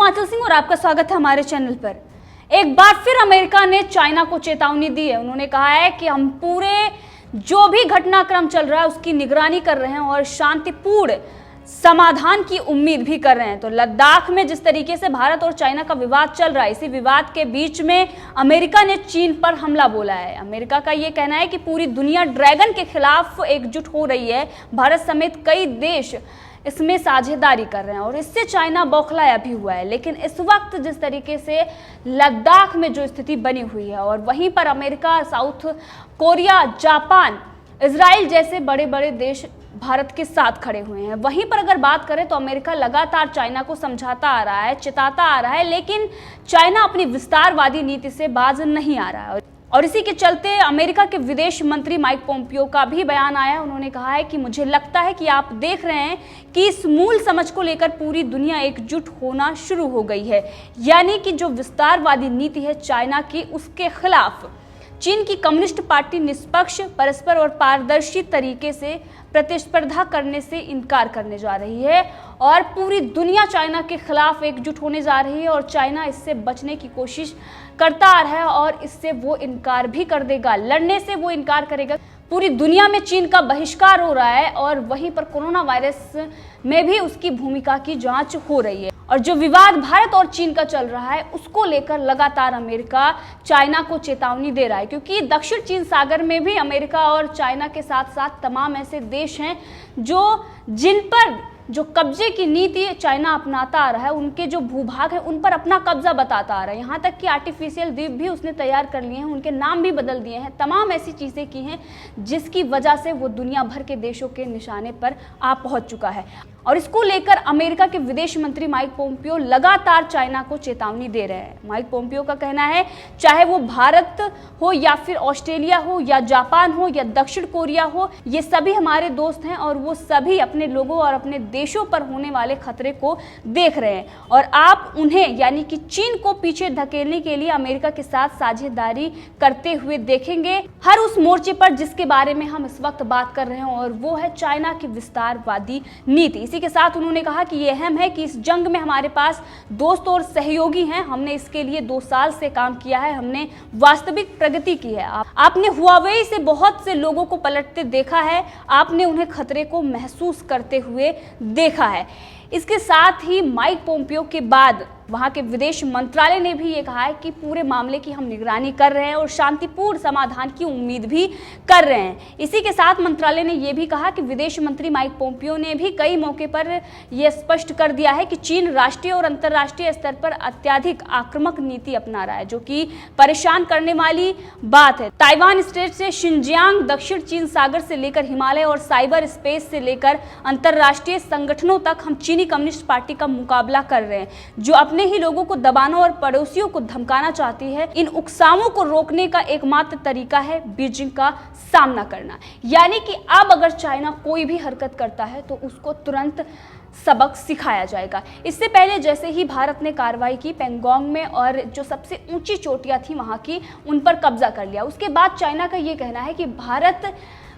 हूं आंचल सिंह और आपका स्वागत है हमारे चैनल पर। एक बार फिर अमेरिका ने चाइना को चेतावनी दी है। उन्होंने कहा है कि हम पूरे जो भी घटनाक्रम चल रहा है उसकी निगरानी कर रहे हैं और शांतिपूर्ण समाधान की उम्मीद भी कर रहे हैं। तो लद्दाख में जिस तरीके से भारत और चाइना का विवाद चल रहा है, इसी विवाद के बीच में अमेरिका ने चीन पर हमला बोला है। अमेरिका का ये कहना है कि पूरी दुनिया ड्रैगन के खिलाफ एकजुट हो रही है। भारत समेत कई देश इसमें साझेदारी कर रहे हैं और इससे चाइना बौखलाया भी हुआ है। लेकिन इस वक्त जिस तरीके से लद्दाख में जो स्थिति बनी हुई है और वहीं पर America, south Korea, Japan, Israel जैसे बड़े बड़े देश भारत के साथ खड़े हुए हैं। वहीं पर अगर बात करें तो अमेरिका लगातार चाइना को समझाता आ रहा है, चिताता आ रहा है, लेकिन चाइना अपनी विस्तारवादी नीति से बाज नहीं आ रहा है। और इसी के चलते अमेरिका के विदेश मंत्री माइक पोम्पियो का भी बयान आया। उन्होंने कहा है कि मुझे लगता है कि आप देख रहे हैं कि इस मूल समझ को लेकर पूरी दुनिया एकजुट होना शुरू हो गई है, यानी कि जो विस्तारवादी नीति है चाइना की, उसके खिलाफ चीन की कम्युनिस्ट पार्टी निष्पक्ष, परस्पर और पारदर्शी तरीके से प्रतिस्पर्धा करने से इनकार करने जा रही है और पूरी दुनिया चाइना के खिलाफ एकजुट होने जा रही है और चाइना इससे बचने की कोशिश करता आ रहा है और इससे वो इनकार भी कर देगा, लड़ने से वो इनकार करेगा। पूरी दुनिया में चीन का बहिष्कार हो रहा है और वहीं पर कोरोना वायरस में भी उसकी भूमिका की जांच हो रही है। और जो विवाद भारत और चीन का चल रहा है उसको लेकर लगातार अमेरिका चाइना को चेतावनी दे रहा है, क्योंकि दक्षिण चीन सागर में भी अमेरिका और चाइना के साथ साथ तमाम ऐसे देश हैं जिन पर जो कब्जे की नीति चाइना अपनाता आ रहा है, उनके जो भूभाग है उन पर अपना कब्जा बताता आ रहा है। यहाँ तक कि आर्टिफिशियल द्वीप भी उसने तैयार कर लिए हैं, उनके नाम भी बदल दिए हैं, तमाम ऐसी चीज़ें की हैं जिसकी वजह से वो दुनिया भर के देशों के निशाने पर आ पहुँच चुका है। और इसको लेकर अमेरिका के विदेश मंत्री माइक पोम्पियो लगातार चाइना को चेतावनी दे रहे हैं। माइक पोम्पियो का कहना है, चाहे वो भारत हो या फिर ऑस्ट्रेलिया हो या जापान हो या दक्षिण कोरिया हो, ये सभी हमारे दोस्त हैं और वो सभी अपने लोगों और अपने देशों पर होने वाले खतरे को देख रहे हैं और आप उन्हें यानी कि चीन को पीछे धकेलने के लिए अमेरिका के साथ साझेदारी करते हुए देखेंगे हर उस मोर्चे पर जिसके बारे में हम इस वक्त बात कर रहे हैं, और वो है चाइना की विस्तारवादी नीति। इसी के साथ उन्होंने कहा कि ये अहम है कि इस जंग में हमारे पास दोस्त और सहयोगी हैं। हमने इसके लिए 2 साल से काम किया है, हमने वास्तविक प्रगति की है। आपने हुआवेई से बहुत से लोगों को पलटते देखा है, आपने उन्हें खतरे को महसूस करते हुए देखा है। इसके साथ ही माइक पोम्पियो के बाद वहां के विदेश मंत्रालय ने भी ये कहा है कि पूरे मामले की हम निगरानी कर रहे हैं और शांतिपूर्ण समाधान की उम्मीद भी कर रहे हैं। इसी के साथ मंत्रालय ने ये भी कहा कि विदेश मंत्री माइक पोम्पियो ने भी कई मौके पर यह स्पष्ट कर दिया है कि चीन राष्ट्रीय और अंतर्राष्ट्रीय स्तर पर अत्यधिक आक्रामक नीति अपना रहा है, जो कि परेशान करने वाली बात है। ताइवान स्ट्रेट से शिनजियांग, दक्षिण चीन सागर से लेकर हिमालय और साइबर स्पेस से लेकर अंतर्राष्ट्रीय संगठनों तक हम चीनी कम्युनिस्ट पार्टी का मुकाबला कर रहे हैं, जो अपने ही लोगों को दबाना और पड़ोसियों को धमकाना चाहती है। इन उकसावों को रोकने का एकमात्र तरीका है बीजिंग का सामना करना, यानी कि अब अगर चाइना कोई भी हरकत करता है तो उसको तुरंत सबक सिखाया जाएगा। इससे पहले जैसे ही भारत ने कार्रवाई की पैंगोंग में और जो सबसे ऊंची चोटियां थी वहां की, उन पर कब्जा कर लिया, उसके बाद चाइना का ये कहना है कि भारत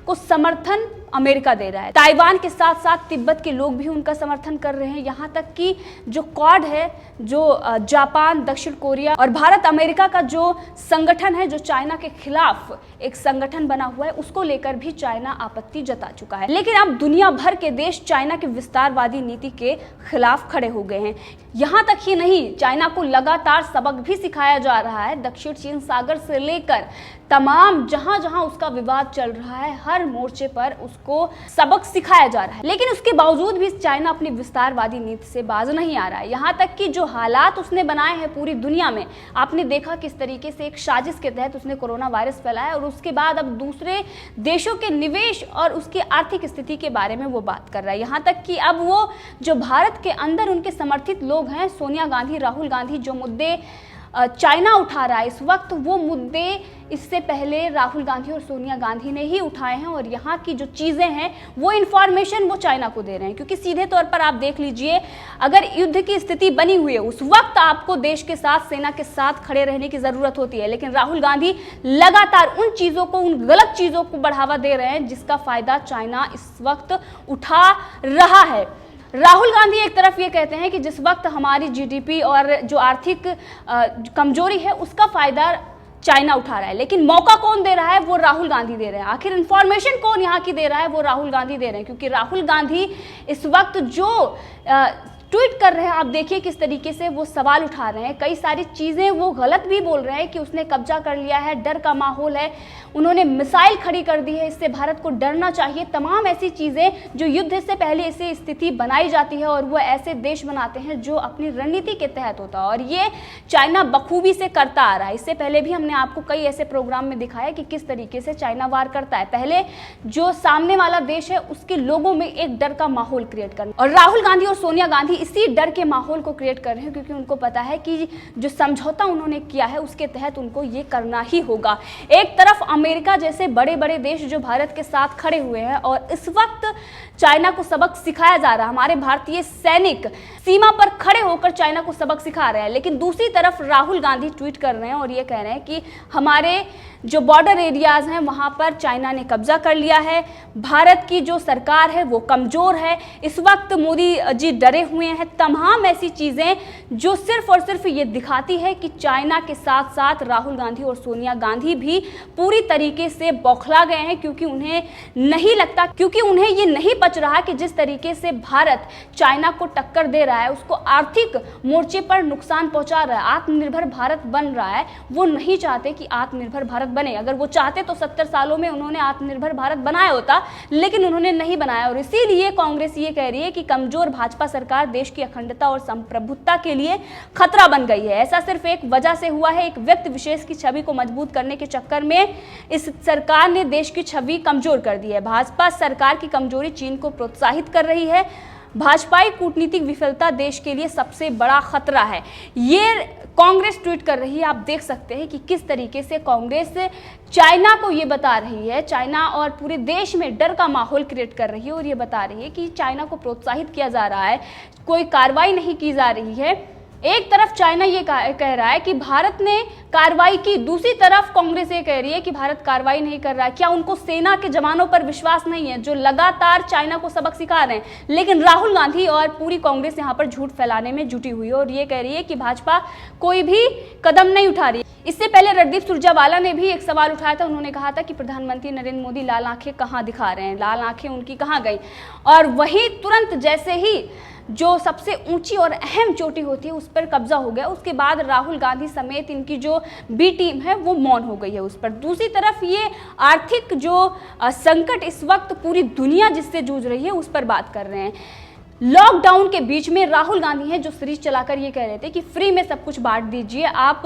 को समर्थन अमेरिका दे रहा है। ताइवान के साथ साथ तिब्बत के लोग भी उनका समर्थन कर रहे हैं। यहाँ तक कि जो क्वाड है, जो जापान, दक्षिण कोरिया और भारत अमेरिका का जो संगठन है, जो चाइना के खिलाफ एक संगठन बना हुआ है, उसको लेकर भी चाइना आपत्ति जता चुका है। लेकिन अब दुनिया भर के देश चाइना की विस्तारवादी नीति के खिलाफ खड़े हो गए हैं। यहाँ तक ही नहीं, चाइना को लगातार सबक भी सिखाया जा रहा है। दक्षिण चीन सागर से लेकर तमाम जहां जहां उसका विवाद चल रहा है, हर मोर्चे पर उसको सबक सिखाया जा रहा है। लेकिन उसके बावजूद भी चाइना अपनी विस्तारवादी नीति से बाज नहीं आ रहा है। यहाँ तक कि जो हालात उसने बनाए हैं पूरी दुनिया में, आपने देखा किस तरीके से एक साजिश के तहत उसने कोरोना वायरस फैलाया और उसके बाद अब दूसरे देशों के निवेश और उसकी आर्थिक स्थिति के बारे में वो बात कर रहा है। यहाँ तक कि अब वो जो भारत के अंदर उनके समर्थित लोग हैं, सोनिया गांधी, राहुल गांधी, जो मुद्दे चाइना उठा रहा है इस वक्त, वो मुद्दे इससे पहले राहुल गांधी और सोनिया गांधी ने ही उठाए हैं और यहाँ की जो चीज़ें हैं वो इन्फॉर्मेशन वो चाइना को दे रहे हैं। क्योंकि सीधे तौर पर आप देख लीजिए, अगर युद्ध की स्थिति बनी हुई है उस वक्त आपको देश के साथ, सेना के साथ खड़े रहने की ज़रूरत होती है, लेकिन राहुल गांधी लगातार उन चीज़ों को, उन गलत चीज़ों को बढ़ावा दे रहे हैं जिसका फ़ायदा चाइना इस वक्त उठा रहा है। राहुल गांधी एक तरफ ये कहते हैं कि जिस वक्त हमारी जीडीपी और जो आर्थिक कमजोरी है उसका फायदा चाइना उठा रहा है, लेकिन मौका कौन दे रहा है? वो राहुल गांधी दे रहे हैं। आखिर इंफॉर्मेशन कौन यहाँ की दे रहा है? वो राहुल गांधी दे रहे हैं, क्योंकि राहुल गांधी इस वक्त जो ट्वीट कर रहे हैं, आप देखिए किस तरीके से वो सवाल उठा रहे हैं। कई सारी चीज़ें वो गलत भी बोल रहे हैं कि उसने कब्जा कर लिया है, डर का माहौल है, उन्होंने मिसाइल खड़ी कर दी है, इससे भारत को डरना चाहिए। तमाम ऐसी चीज़ें जो युद्ध से पहले ऐसी स्थिति बनाई जाती है और वो ऐसे देश बनाते हैं जो अपनी रणनीति के तहत होता है, और ये चाइना बखूबी से करता आ रहा है। इससे पहले भी हमने आपको कई ऐसे प्रोग्राम में दिखाया कि किस तरीके से चाइना वार करता है। पहले जो सामने वाला देश है उसके लोगों में एक डर का माहौल क्रिएट करना, और राहुल गांधी और सोनिया गांधी इसी डर के माहौल को क्रिएट कर रहे हैं, क्योंकि उनको पता है कि जो समझौता उन्होंने किया है उसके तहत उनको ये करना ही होगा। एक तरफ अमेरिका जैसे बड़े बड़े देश जो भारत के साथ खड़े हुए हैं और इस वक्त चाइना को सबक सिखाया जा रहा है, हमारे भारतीय सैनिक सीमा पर खड़े होकर चाइना को सबक सिखा रहे हैं, लेकिन दूसरी तरफ राहुल गांधी ट्वीट कर रहे हैं और ये कह रहे हैं कि हमारे जो बॉर्डर एरियाज हैं वहां पर चाइना ने कब्जा कर लिया है, भारत की जो सरकार है वो कमजोर है, इस वक्त मोदी जी डरे हुए हैं। तमाम ऐसी चीजें जो सिर्फ और सिर्फ ये दिखाती है कि चाइना के साथ साथ राहुल गांधी और सोनिया गांधी भी पूरी तरीके से बौखला गए हैं, क्योंकि उन्हें नहीं लगता, क्योंकि उन्हें ये नहीं पच रहा कि जिस तरीके से भारत चाइना को टक्कर दे रहा है, उसको आर्थिक मोर्चे पर नुकसान पहुंचा रहा है, आत्मनिर्भर भारत बन रहा है। वो नहीं चाहते कि आत्मनिर्भर भारत बने। अगर वो चाहते तो 70 सालों में उन्होंने आत्मनिर्भर भारत बनाया होता, लेकिन उन्होंने नहीं बनाया, और इसीलिए कांग्रेस ये कह रही है कि कमजोर भाजपा सरकार देश की अखंडता और संप्रभुता के लिए खतरा बन गई है। ऐसा सिर्फ एक वजह से हुआ है, एक व्यक्ति विशेष की छवि को मजबूत करने के चक्कर में इस सरकार ने देश की छवि कमजोर कर दी है। भाजपा सरकार की कमजोरी चीन को प्रोत्साहित कर रही है। भाजपाई कूटनीतिक विफलता देश के लिए सबसे बड़ा खतरा है, ये कांग्रेस ट्वीट कर रही है। आप देख सकते हैं कि किस तरीके से कांग्रेस चाइना को ये बता रही है, चाइना और पूरे देश में डर का माहौल क्रिएट कर रही है और ये बता रही है कि चाइना को प्रोत्साहित किया जा रहा है, कोई कार्रवाई नहीं की जा रही है। एक तरफ चाइना ये कह रहा है कि भारत ने कार्रवाई की, दूसरी तरफ कांग्रेस ये कह रही है कि भारत कार्रवाई नहीं कर रहा है। क्या उनको सेना के जवानों पर विश्वास नहीं है जो लगातार चाइना को सबक सिखा रहे हैं? लेकिन राहुल गांधी और पूरी कांग्रेस यहाँ पर झूठ फैलाने में जुटी हुई है और ये कह रही है कि भाजपा कोई भी कदम नहीं उठा रही। इससे पहले रणदीप सुरजेवाला ने भी एक सवाल उठाया था, उन्होंने कहा था कि प्रधानमंत्री नरेंद्र मोदी लाल आंखें कहाँ दिखा रहे हैं, लाल आंखें उनकी कहाँ गई, और वही तुरंत जैसे ही जो सबसे ऊंची और अहम चोटी होती है उस पर कब्जा हो गया, उसके बाद राहुल गांधी समेत इनकी जो बी टीम है वो मौन हो गई है उस पर। दूसरी तरफ ये आर्थिक जो संकट इस वक्त पूरी दुनिया जिससे जूझ रही है उस पर बात कर रहे हैं। लॉकडाउन के बीच में राहुल गांधी हैं जो सीरीज चलाकर ये कह रहे थे कि फ्री में सब कुछ बांट दीजिए, आप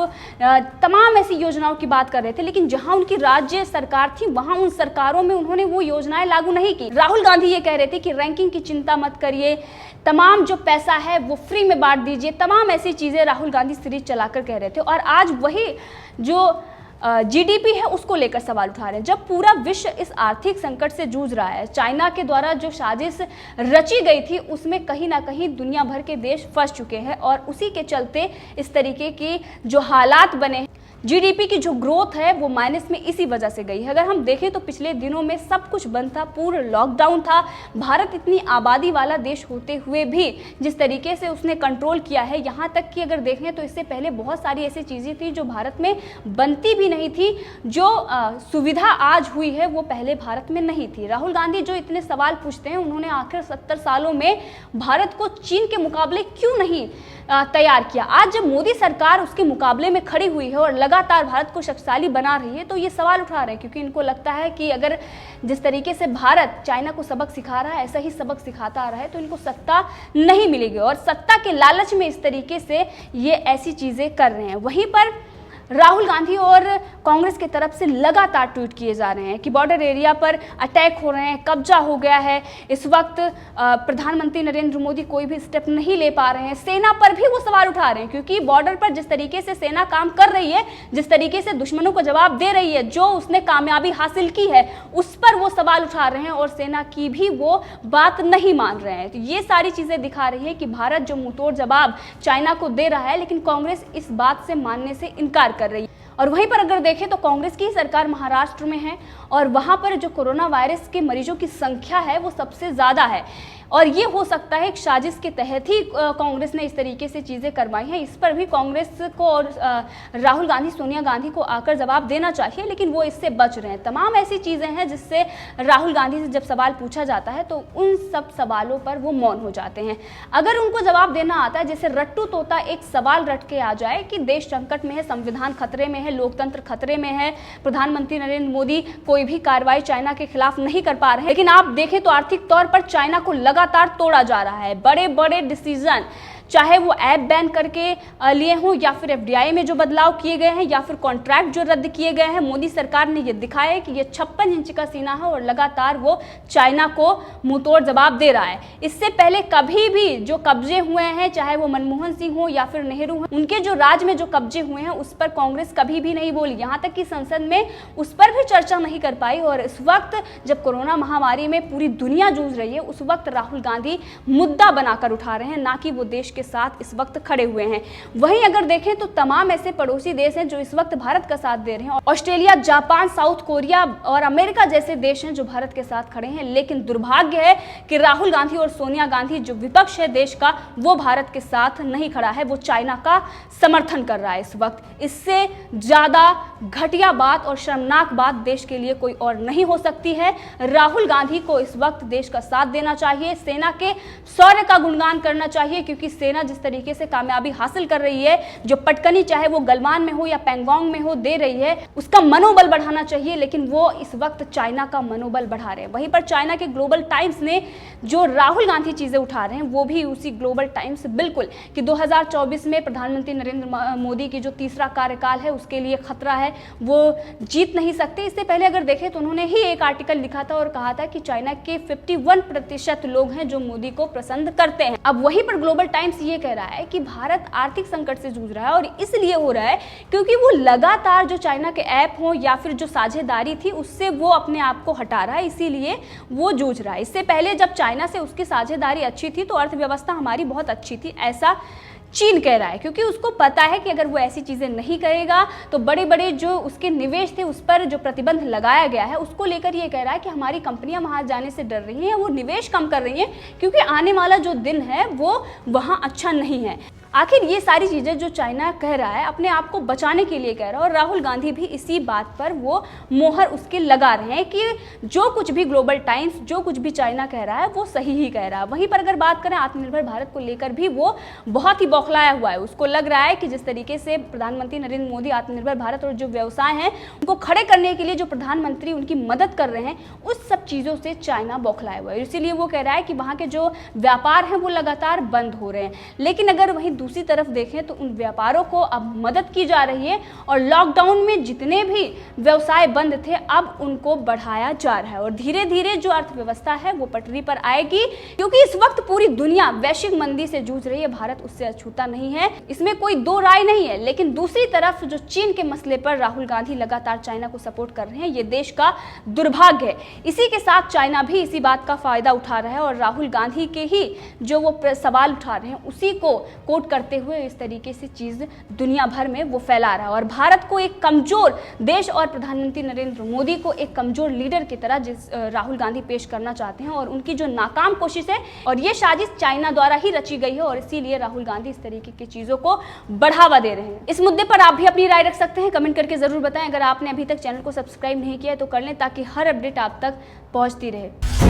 तमाम ऐसी योजनाओं की बात कर रहे थे, लेकिन जहां उनकी राज्य सरकार थी वहां उन सरकारों में उन्होंने वो योजनाएं लागू नहीं की। राहुल गांधी ये कह रहे थे कि रैंकिंग की चिंता मत करिए, तमाम जो पैसा है वो फ्री में बांट दीजिए, तमाम ऐसी चीजें राहुल गांधी सीरीज चलाकर कह रहे थे। और आज वही जो जीडीपी है उसको लेकर सवाल उठा रहे हैं। जब पूरा विश्व इस आर्थिक संकट से जूझ रहा है, चाइना के द्वारा जो साजिश रची गई थी उसमें कहीं ना कहीं दुनिया भर के देश फंस चुके हैं और उसी के चलते इस तरीके की जो हालात बने हैं, जीडीपी की जो ग्रोथ है वो माइनस में इसी वजह से गई है। अगर हम देखें तो पिछले दिनों में सब कुछ बंद था, पूर्ण लॉकडाउन था, भारत इतनी आबादी वाला देश होते हुए भी जिस तरीके से उसने कंट्रोल किया है, यहाँ तक कि अगर देखें तो इससे पहले बहुत सारी ऐसी चीज़ें थी जो भारत में बनती भी नहीं थी, जो सुविधा आज हुई है वो पहले भारत में नहीं थी। राहुल गांधी जो इतने सवाल पूछते हैं, उन्होंने आखिर 70 सालों में भारत को चीन के मुकाबले क्यों नहीं तैयार किया? आज जब मोदी सरकार उसके मुकाबले में खड़ी हुई है और लगातार भारत को शक्तिशाली बना रही है तो ये सवाल उठा रहे हैं, क्योंकि इनको लगता है कि अगर जिस तरीके से भारत चाइना को सबक सिखा रहा है ऐसा ही सबक सिखाता आ रहा है तो इनको सत्ता नहीं मिलेगी, और सत्ता के लालच में इस तरीके से ये ऐसी चीज़ें कर रहे हैं। वहीं पर राहुल गांधी और कांग्रेस की तरफ से लगातार ट्वीट किए जा रहे हैं कि बॉर्डर एरिया पर अटैक हो रहे हैं, कब्जा हो गया है, इस वक्त प्रधानमंत्री नरेंद्र मोदी कोई भी स्टेप नहीं ले पा रहे हैं। सेना पर भी वो सवाल उठा रहे हैं, क्योंकि बॉर्डर पर जिस तरीके से सेना काम कर रही है, जिस तरीके से दुश्मनों को जवाब दे रही है, जो उसने कामयाबी हासिल की है उस पर वो सवाल उठा रहे हैं और सेना की भी वो बात नहीं मान रहे हैं। तो ये सारी चीज़ें दिखा रही है कि भारत जो मुंहतोड़ जवाब चाइना को दे रहा है, लेकिन कांग्रेस इस बात से मानने से इनकार कर रही है। और वहीं पर अगर देखें तो कांग्रेस की सरकार महाराष्ट्र में है और वहां पर जो कोरोना वायरस के मरीजों की संख्या है वो सबसे ज़्यादा है। और ये हो सकता है एक साजिश के तहत ही कांग्रेस ने इस तरीके से चीज़ें करवाई हैं। इस पर भी कांग्रेस को और राहुल गांधी, सोनिया गांधी को आकर जवाब देना चाहिए, लेकिन वो इससे बच रहे हैं। तमाम ऐसी चीज़ें हैं जिससे राहुल गांधी से जब सवाल पूछा जाता है तो उन सब सवालों पर वो मौन हो जाते हैं। अगर उनको जवाब देना आता है, जैसे रट्टू तोता एक सवाल रट के आ जाए कि देश संकट में है, संविधान खतरे में है, लोकतंत्र खतरे में है, प्रधानमंत्री नरेंद्र मोदी कोई भी कार्रवाई चाइना के खिलाफ नहीं कर पा रहे हैं, लेकिन आप देखें तो आर्थिक तौर पर चाइना को लगातार तोड़ा जा रहा है। बड़े बड़े डिसीजन, चाहे वो ऐप बैन करके लिए हों या फिर एफडीआई में जो बदलाव किए गए हैं या फिर कॉन्ट्रैक्ट जो रद्द किए गए हैं, मोदी सरकार ने ये दिखाया है कि ये 56 इंच का सीना है और लगातार वो चाइना को मुंहतोड़ जवाब दे रहा है। इससे पहले कभी भी जो कब्जे हुए हैं, चाहे वो मनमोहन सिंह हो या फिर नेहरू हो, उनके जो राज में जो कब्जे हुए हैं उस पर कांग्रेस कभी भी नहीं बोली, यहाँ तक कि संसद में उस पर भी चर्चा नहीं कर पाई। और इस वक्त जब कोरोना महामारी में पूरी दुनिया जूझ रही है, उस वक्त राहुल गांधी मुद्दा बनाकर उठा रहे हैं, ना कि वो देश के साथ इस वक्त खड़े हुए हैं। वहीं अगर देखें तो तमाम ऐसे पड़ोसी देश हैं जो इस वक्त भारत का साथ दे रहे हैं। ऑस्ट्रेलिया, जापान, साउथ कोरिया और अमेरिका जैसे देश हैं जो भारत के साथ खड़े हैं, लेकिन दुर्भाग्य है कि राहुल गांधी और सोनिया गांधी जो विपक्ष है देश का, वो भारत के साथ नहीं खड़ा है, वो चाइना का समर्थन कर रहा है इस वक्त। इससे ज्यादा घटिया बात और शर्मनाक बात देश के लिए कोई और नहीं हो सकती है। राहुल गांधी को इस वक्त देश का साथ देना चाहिए, सेना के शौर्य का गुणगान करना चाहिए, क्योंकि सेना जिस तरीके से कामयाबी हासिल कर रही है, जो पटकनी चाहे वो गलवान में हो या पैंगोंग में हो दे रही है, उसका मनोबल बढ़ाना चाहिए, लेकिन वो इस वक्त चाइना का मनोबल बढ़ा रहे हैं। वहीं पर चाइना के ग्लोबल टाइम्स ने जो राहुल गांधी चीजें उठा रहे हैं, वो भी उसी ग्लोबल टाइम्स बिल्कुल कि 2024 में प्रधानमंत्री नरेंद्र मोदी की जो तीसरा कार्यकाल है उसके लिए खतरा है, वो जीत नहीं सकते। इससे पहले अगर देखें तो उन्होंने ही एक आर्टिकल लिखा था और कहा था कि चाइना के 51% लोग हैं जो मोदी को पसंद करते हैं। अब वहीं पर ग्लोबल टाइम्स ये कह रहा है कि भारत आर्थिक संकट से जूझ रहा है और इसलिए हो रहा है क्योंकि वो लगातार जो चाइना के ऐप हो या फिर जो साझेदारी थी उससे वो अपने आप को हटा रहा है, इसीलिए वो जूझ रहा है। इससे पहले जब चाइना से उसकी साझेदारी अच्छी थी तो अर्थव्यवस्था हमारी बहुत अच्छी थी, ऐसा चीन कह रहा है, क्योंकि उसको पता है कि अगर वो ऐसी चीज़ें नहीं करेगा तो बड़े बड़े जो उसके निवेश थे उस पर जो प्रतिबंध लगाया गया है उसको लेकर ये कह रहा है कि हमारी कंपनियां वहां जाने से डर रही हैं, वो निवेश कम कर रही हैं क्योंकि आने वाला जो दिन है वो वहां अच्छा नहीं है। आखिर ये सारी चीज़ें जो चाइना कह रहा है अपने आप को बचाने के लिए कह रहा है, और राहुल गांधी भी इसी बात पर वो मोहर उसके लगा रहे हैं कि जो कुछ भी ग्लोबल टाइम्स, जो कुछ भी चाइना कह रहा है वो सही ही कह रहा है। वहीं पर अगर बात करें आत्मनिर्भर भारत को लेकर भी वो बहुत ही बौखलाया हुआ है। उसको लग रहा है कि जिस तरीके से प्रधानमंत्री नरेंद्र मोदी आत्मनिर्भर भारत और जो व्यवसाय हैं उनको खड़े करने के लिए जो प्रधानमंत्री उनकी मदद कर रहे हैं, उस सब चीज़ों से चाइना बौखलाया हुआ है। इसीलिए वो कह रहा है कि वहाँ के जो व्यापार हैं वो लगातार बंद हो रहे हैं। लेकिन अगर वहीं दूसरी तरफ देखें तो उन व्यापारों को अब मदद की जा रही है और लॉकडाउन में जितने भी व्यवसाय बंद थे अब उनको बढ़ाया जा रहा है और धीरे धीरे जो अर्थव्यवस्था है वो पटरी पर आएगी, क्योंकि इस वक्त पूरी दुनिया वैश्विक मंदी से जूझ रही है, भारत उससे अछूता नहीं है, इसमें कोई दो राय नहीं है। लेकिन दूसरी तरफ जो चीन के मसले पर राहुल गांधी लगातार चाइना को सपोर्ट कर रहे हैं, ये देश का दुर्भाग्य है। इसी के साथ चाइना भी इसी बात का फायदा उठा रहा है और राहुल गांधी के ही जो वो सवाल उठा रहे हैं उसी को कोट करते हुए इस तरीके से चीज दुनिया भर में वो फैला रहा है और भारत को एक कमजोर देश और प्रधानमंत्री नरेंद्र मोदी को एक कमजोर लीडर की तरह जिस राहुल गांधी पेश करना चाहते हैं, और उनकी जो नाकाम कोशिश है और ये साजिश चाइना द्वारा ही रची गई है और इसीलिए राहुल गांधी इस तरीके की चीजों को बढ़ावा दे रहे हैं। इस मुद्दे पर आप भी अपनी राय रख सकते हैं, कमेंट करके जरूर बताएं। अगर आपने अभी तक चैनल को सब्सक्राइब नहीं किया है तो कर लें ताकि हर अपडेट आप तक पहुंचती रहे।